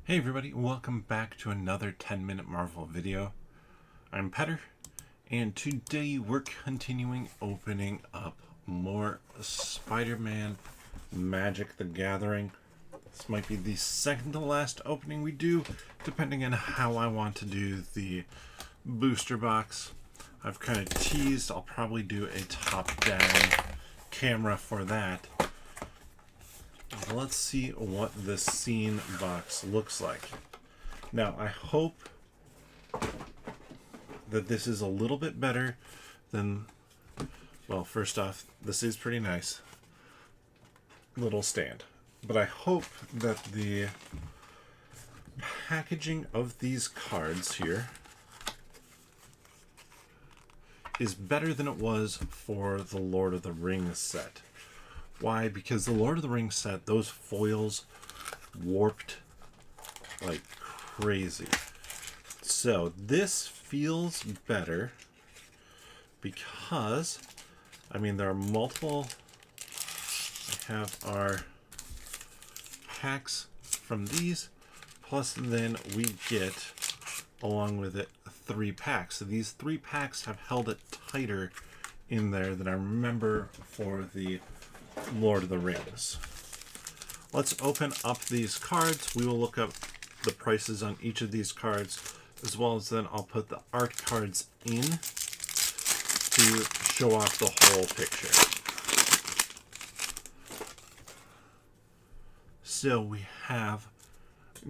Hey everybody, welcome back to another 10-minute Marvel video. I'm Petter, and today we're continuing opening up more Spider-Man Magic the Gathering. This might be the second to last opening we do, depending on how I want to do the booster box. I've kind of teased I'll probably do a top-down camera for that. Let's see what the scene box looks like. Now, I hope that this is a little bit better than, well, first off, this is pretty nice. Little stand. But I hope that the packaging of these cards here is better than it was for the Lord of the Rings set. Why? Because the Lord of the Rings set, those foils warped like crazy. So this feels better because, I mean, there are multiple. I have our packs from these, plus then we get, along with it, 3 packs. So these 3 packs have held it tighter in there than I remember for the Lord of the Rings. Let's open up these cards. We will look up the prices on each of these cards, as well as then I'll put the art cards in to show off the whole picture. So we have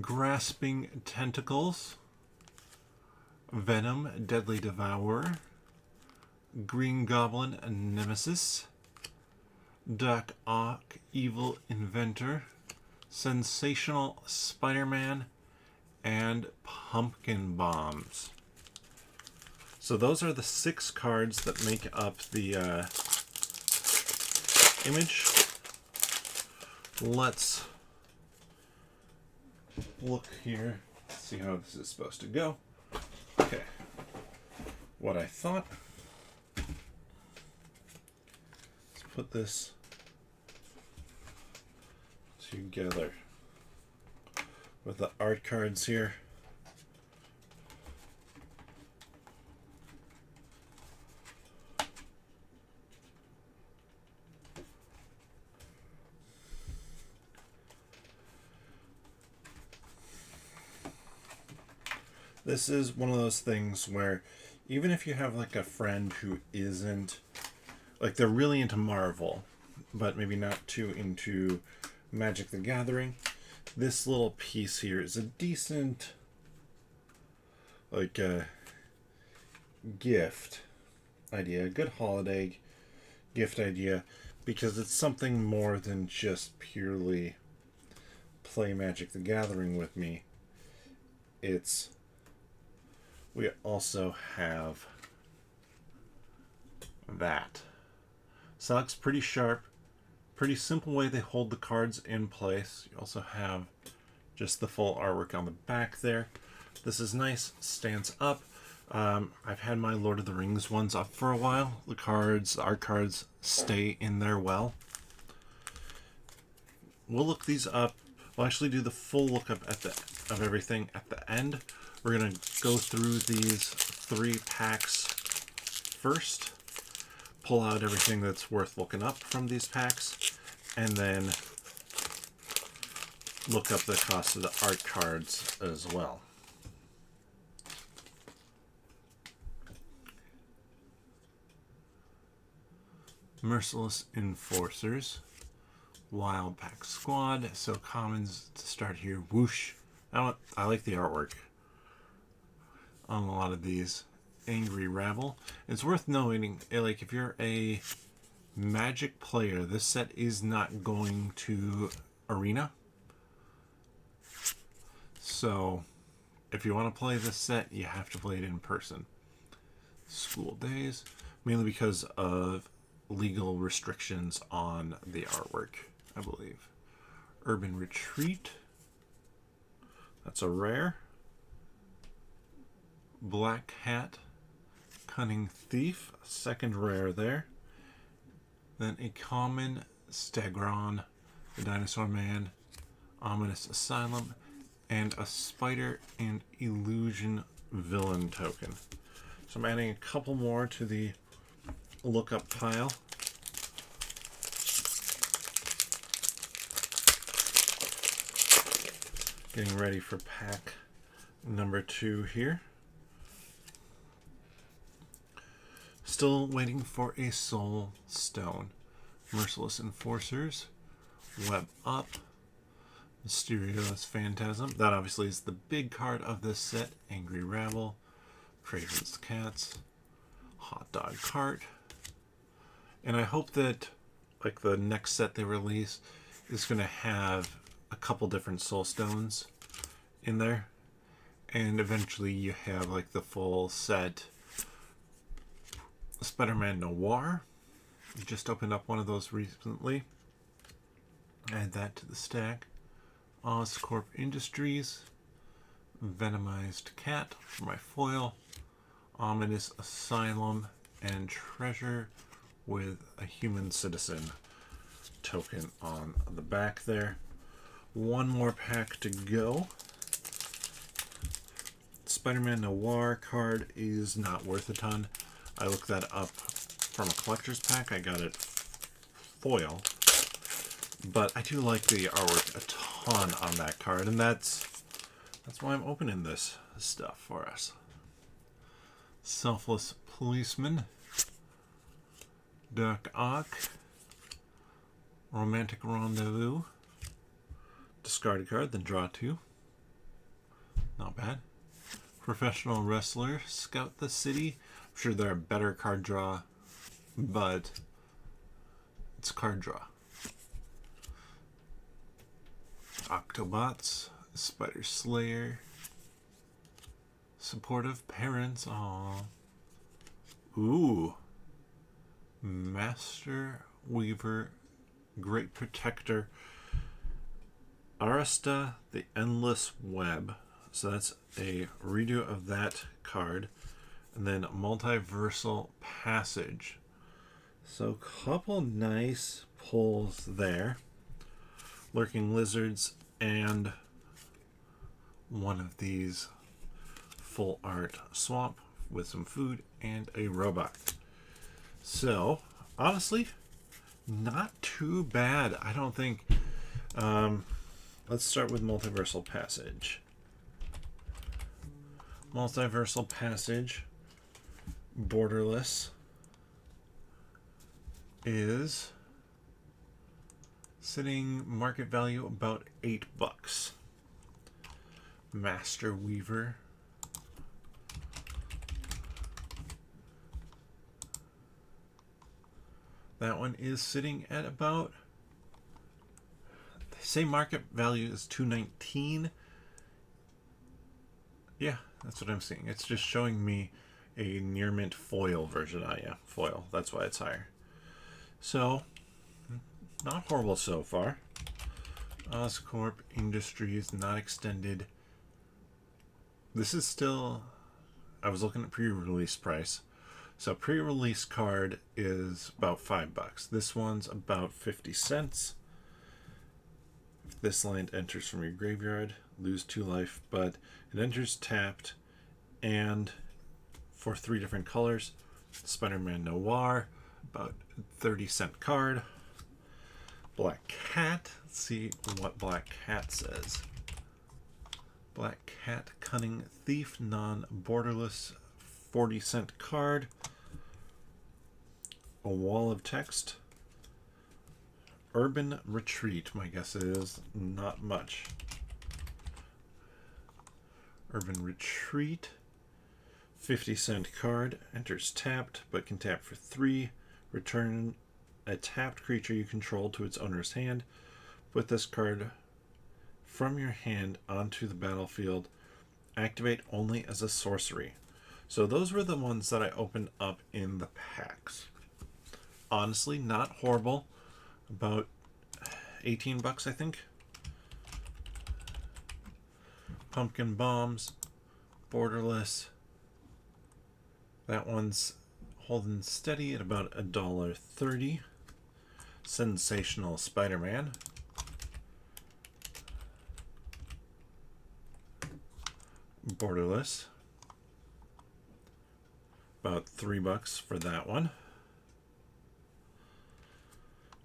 Grasping Tentacles, Venom, Deadly Devourer, Green Goblin, Nemesis, Doc Ock, Evil Inventor, Sensational Spider-Man, and Pumpkin Bombs. So those are the 6 cards that make up the image. Let's look here, see how this is supposed to go. Okay, what I thought. Let's put this together with the art cards here. This is one of those things where even if you have like a friend who isn't, like, they're really into Marvel, but maybe not too into Magic the Gathering, this little piece here is a decent, like, gift idea, a good holiday gift idea, because it's something more than just purely play Magic the Gathering with me. We also have that. So that's pretty sharp. Pretty simple way they hold the cards in place. You also have just the full artwork on the back there. This is nice, stands up. I've had my Lord of the Rings ones up for a while. The art cards stay in there well. We'll look these up. We'll actually do the full lookup of everything at the end. We're going to go through these 3 packs first, pull out everything that's worth looking up from these packs, and then look up the cost of the art cards as well. Merciless Enforcers, Wild Pack Squad. So commons to start here. Whoosh. I like the artwork on a lot of these. Angry Rabble. It's worth noting, like, if you're a Magic player, this set is not going to Arena. So if you want to play this set, you have to play it in person. School Days, mainly because of legal restrictions on the artwork, I believe. Urban Retreat, that's a rare. Black Hat, Cunning Thief, second rare there. Then a common, Stegron, the Dinosaur Man, Ominous Asylum, and a Spider and Illusion villain token. So I'm adding a couple more to the lookup pile. Getting ready for pack number 2 here. Still waiting for a Soul Stone. Merciless Enforcers, Web Up, Mysterious Phantasm. That obviously is the big card of this set. Angry Rabble, Craven's Cats, Hot Dog Cart. And I hope that like the next set they release is going to have a couple different Soul Stones in there, and eventually you have like the full set. Spider-Man Noir, just opened up one of those recently. Add that to the stack. Oscorp Industries, Venomized Cat for my foil, Ominous Asylum, and Treasure with a Human Citizen token on the back there. One more pack to go. Spider-Man Noir card is not worth a ton. I looked that up from a collector's pack. I got it foil. But I do like the artwork a ton on that card, and that's why I'm opening this stuff for us. Selfless Policeman, Doc Ock, Romantic Rendezvous, discard a card, then draw 2. Not bad. Professional Wrestler, Scout the City. I'm sure they're a better card draw, but it's card draw. Octobots, Spider Slayer, Supportive Parents. Aww. Ooh. Master Weaver, Great Protector, Arista, the Endless Web. So that's a redo of that card. And then Multiversal Passage. So couple nice pulls there. Lurking Lizards and one of these full art swamp with some food and a robot. So honestly, not too bad, I don't think. Let's start with Multiversal Passage. Multiversal Passage, borderless, is sitting market value about $8. Master Weaver, that one is sitting at about, they say market value is $2.19. Yeah, that's what I'm seeing. It's just showing me a near mint foil version. Yeah, foil. That's why it's higher. So, not horrible so far. Oscorp Industries, not extended. This is still, I was looking at pre-release price. So pre-release card is about $5. This one's about 50 cents. If this land enters from your graveyard, lose 2 life, but it enters tapped, and for 3 different colors. Spider-Man Noir, about 30-cent card. Black Cat, let's see what Black Cat says. Black Cat, Cunning Thief, non-borderless, 40-cent card. A wall of text. Urban Retreat, my guess is not much. Urban Retreat, 50-cent card, enters tapped, but can tap for 3. Return a tapped creature you control to its owner's hand. Put this card from your hand onto the battlefield. Activate only as a sorcery. So those were the ones that I opened up in the packs. Honestly, not horrible. About $18, I think. Pumpkin Bombs, borderless. That one's holding steady at about $1.30. Sensational Spider-Man. Borderless. About $3 for that one.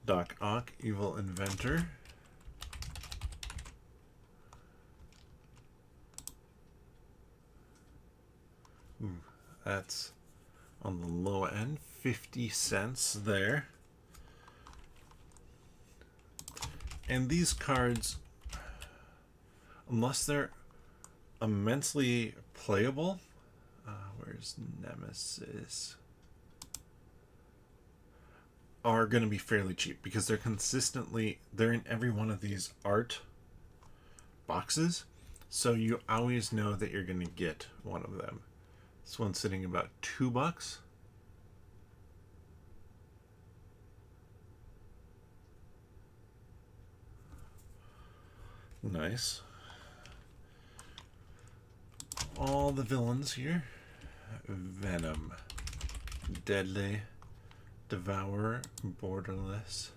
Doc Ock, Evil Inventor. Ooh, that's on the low end, 50 cents there. And these cards, unless they're immensely playable, where's Nemesis? Are going to be fairly cheap because they're in every one of these art boxes. So you always know that you're going to get one of them. This one's sitting about $2. Nice. All the villains here. Venom, Deadly, Devourer, Borderless.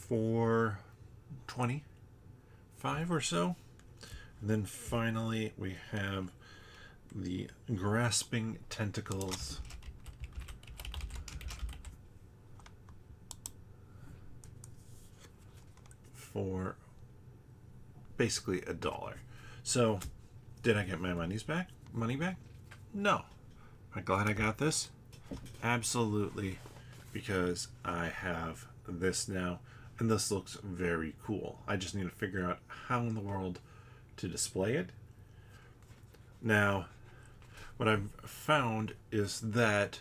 $4.25 or so. And then finally we have the Grasping Tentacles. For basically $1. So, did I get my money back? No. Am I glad I got this? Absolutely, because I have this now, and this looks very cool. I just need to figure out how in the world to display it. Now, what I've found is that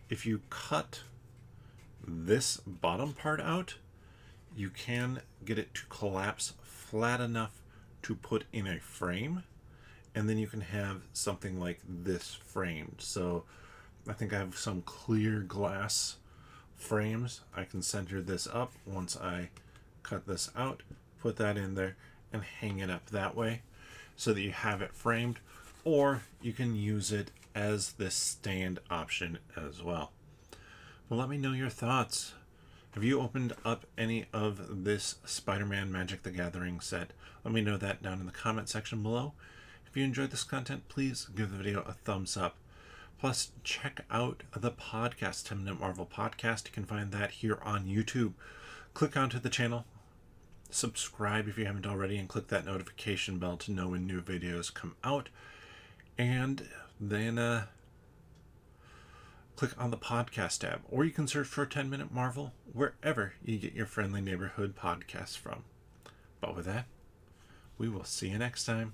if you cut this bottom part out, you can get it to collapse flat enough to put in a frame, and then you can have something like this framed. So I think I have some clear glass frames. I can center this up once I cut this out, put that in there, and hang it up that way so that you have it framed, or you can use it as this stand option as well. Well, let me know your thoughts. Have you opened up any of this Spider-Man Magic the Gathering set? Let me know that down in the comment section below. If you enjoyed this content, please give the video a thumbs up. Plus, check out the podcast, 10 Minute Marvel Podcast. You can find that here on YouTube. Click onto the channel, subscribe if you haven't already, and click that notification bell to know when new videos come out. And then click on the podcast tab, or you can search for 10 Minute Marvel wherever you get your friendly neighborhood podcasts from. But with that, we will see you next time.